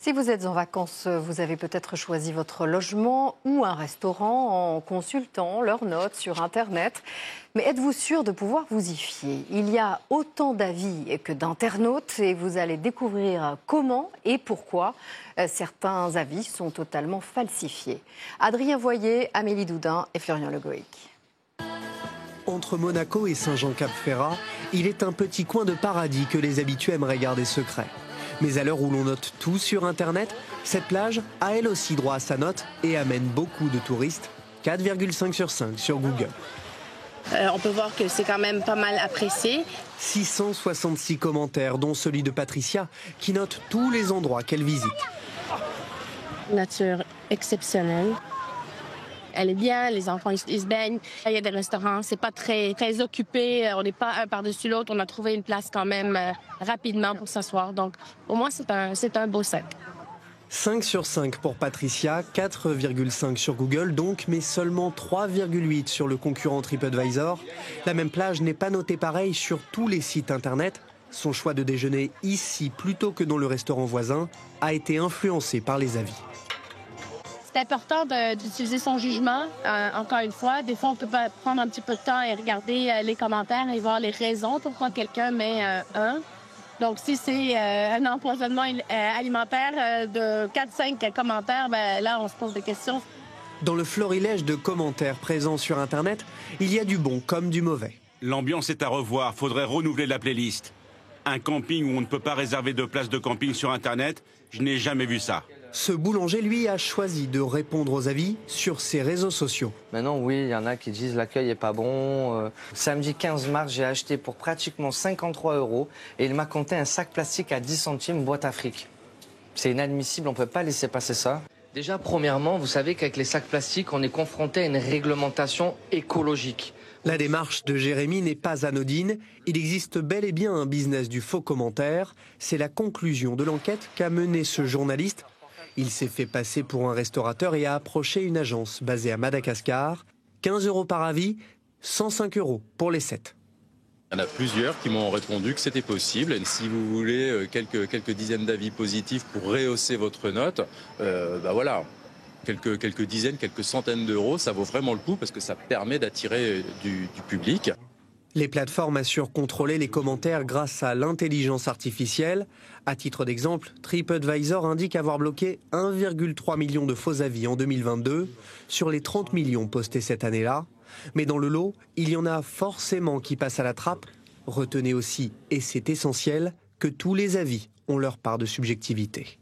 Si vous êtes en vacances, vous avez peut-être choisi votre logement ou un restaurant en consultant leurs notes sur Internet. Mais êtes-vous sûr de pouvoir vous y fier? Il y a autant d'avis que d'internautes et vous allez découvrir comment et pourquoi certains avis sont totalement falsifiés. Adrien Voyer, Amélie Doudin et Florian Le Goïc. Entre Monaco et Saint-Jean-Cap-Ferrat, il est un petit coin de paradis que les habitués aimeraient garder secret. Mais à l'heure où l'on note tout sur Internet, cette plage a elle aussi droit à sa note et amène beaucoup de touristes, 4,5 sur 5 sur Google. On peut voir que c'est quand même pas mal apprécié. 666 commentaires, dont celui de Patricia, qui note tous les endroits qu'elle visite. Nature exceptionnelle. Elle est bien, les enfants ils se baignent, il y a des restaurants, c'est pas très occupé, on n'est pas un par-dessus l'autre, on a trouvé une place quand même rapidement pour s'asseoir. Donc au moins c'est un beau set. 5 sur 5 pour Patricia, 4,5 sur Google donc, mais seulement 3,8 sur le concurrent TripAdvisor. La même plage n'est pas notée pareil sur tous les sites internet. Son choix de déjeuner ici plutôt que dans le restaurant voisin a été influencé par les avis. C'est important d'utiliser son jugement, encore une fois. Des fois, on peut prendre un petit peu de temps et regarder les commentaires et voir les raisons pourquoi quelqu'un met un. Donc, si c'est un empoisonnement alimentaire de 4-5 commentaires, ben, là, on se pose des questions. Dans le florilège de commentaires présents sur Internet, il y a du bon comme du mauvais. L'ambiance est à revoir, faudrait renouveler la playlist. Un camping où on ne peut pas réserver de place de camping sur Internet, je n'ai jamais vu ça. Ce boulanger, lui, a choisi de répondre aux avis sur ses réseaux sociaux. Maintenant, oui, il y en a qui disent l'accueil est pas bon. Samedi 15 mars, j'ai acheté pour pratiquement 53 € et il m'a compté un sac plastique à 10 centimes boîte Afrique. C'est inadmissible, on ne peut pas laisser passer ça. Déjà, premièrement, vous savez qu'avec les sacs plastiques, on est confronté à une réglementation écologique. La démarche de Jérémy n'est pas anodine. Il existe bel et bien un business du faux commentaire. C'est la conclusion de l'enquête qu'a menée ce journaliste. Il s'est fait passer pour un restaurateur et a approché une agence basée à Madagascar. 15 € par avis, 105 € pour les 7. Il y en a plusieurs qui m'ont répondu que c'était possible. Et si vous voulez quelques dizaines d'avis positifs pour rehausser votre note, voilà, quelques dizaines, quelques centaines d'euros, ça vaut vraiment le coup parce que ça permet d'attirer du public. Les plateformes assurent contrôler les commentaires grâce à l'intelligence artificielle. À titre d'exemple, TripAdvisor indique avoir bloqué 1,3 million de faux avis en 2022 sur les 30 millions postés cette année-là. Mais dans le lot, il y en a forcément qui passent à la trappe. Retenez aussi, et c'est essentiel, que tous les avis ont leur part de subjectivité.